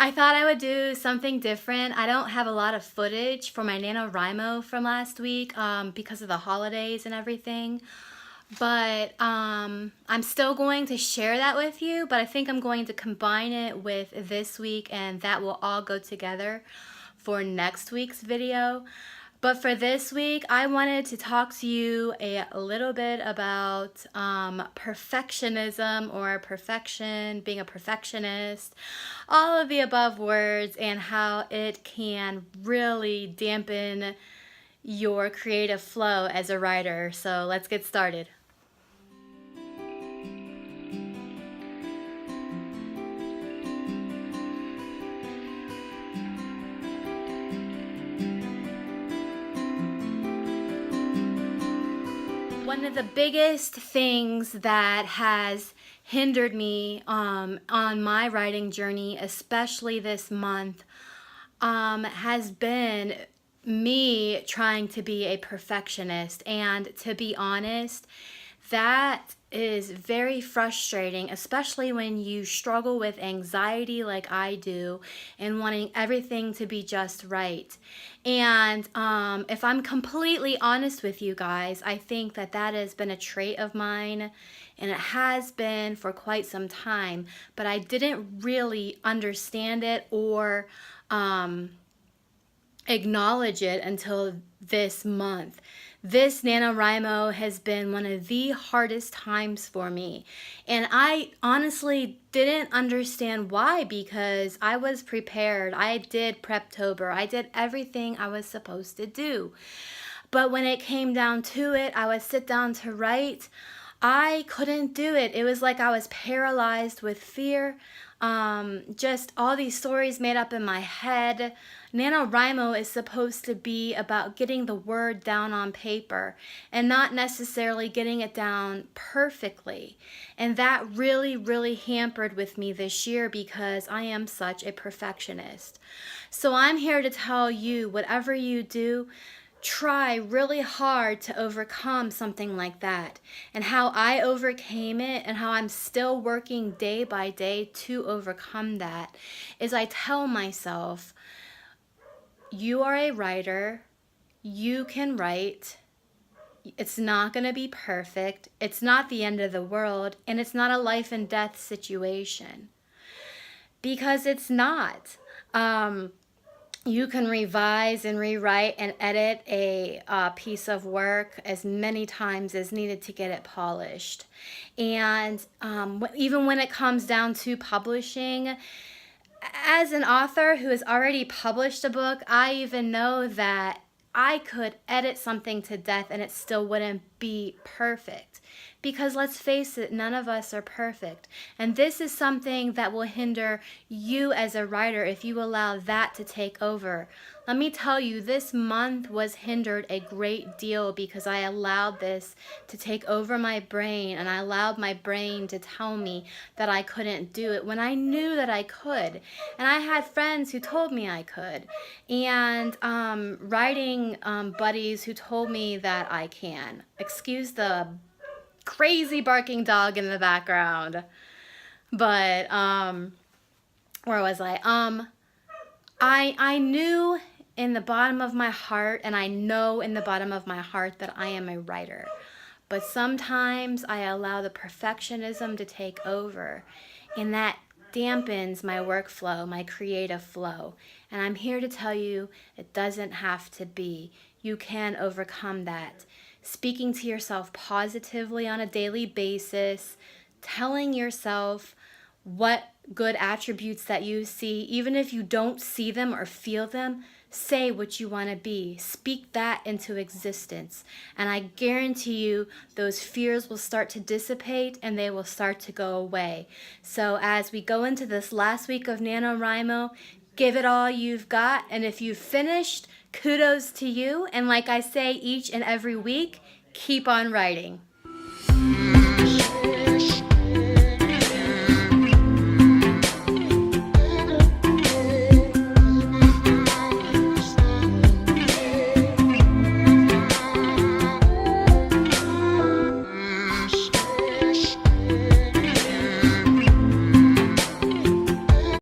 I thought I would do something different. I don't have a lot of footage for my NaNoWriMo from last week because of the holidays and everything. But I'm still going to share that with you, but I think I'm going to combine it with this week, and that will all go together for next week's video. But for this week, I wanted to talk to you a little bit about perfectionism or perfection, being a perfectionist, all of the above words, and how it can really dampen your creative flow as a writer. So let's get started. One of the biggest things that has hindered me on my writing journey, especially this month, has been me trying to be a perfectionist. And to be honest, that is very frustrating, especially when you struggle with anxiety like I do and wanting everything to be just right. And if I'm completely honest with you guys, I think that that has been a trait of mine, and it has been for quite some time, but I didn't really understand it or acknowledge it until this month. This NaNoWriMo has been one of the hardest times for me, and I honestly didn't understand why, because I was prepared. I did Preptober. I did everything I was supposed to do. But when it came down to it, I would sit down to write. I couldn't do it. It was like I was paralyzed with fear. Just all these stories made up in my head. NaNoWriMo is supposed to be about getting the word down on paper and not necessarily getting it down perfectly. And that really, really hampered with me this year because I am such a perfectionist. So I'm here to tell you, whatever you do, try really hard to overcome something like that. And how I overcame it and how I'm still working day by day to overcome that is I tell myself, you are a writer, you can write, it's not going to be perfect, it's not the end of the world, and it's not a life and death situation. Because it's not. You can revise and rewrite and edit a piece of work as many times as needed to get it polished. And even when it comes down to publishing, as an author who has already published a book, I even know that I could edit something to death and it still wouldn't be perfect. Because let's face it, none of us are perfect. And this is something that will hinder you as a writer if you allow that to take over. Let me tell you, this month was hindered a great deal because I allowed this to take over my brain, and I allowed my brain to tell me that I couldn't do it when I knew that I could. And I had friends who told me I could, and writing buddies who told me that I can. Excuse the crazy barking dog in the background. But where was I? I knew in the bottom of my heart, and I know in the bottom of my heart, that I am a writer. But sometimes I allow the perfectionism to take over, and that dampens my workflow, my creative flow. And I'm here to tell you, it doesn't have to be. You can overcome that. Speaking to yourself positively on a daily basis, telling yourself what good attributes that you see, even if you don't see them or feel them, say what you want to be. Speak that into existence. And I guarantee you those fears will start to dissipate and they will start to go away. So as we go into this last week of NaNoWriMo, give it all you've got. And if you've finished, kudos to you. And like I say each and every week, keep on writing.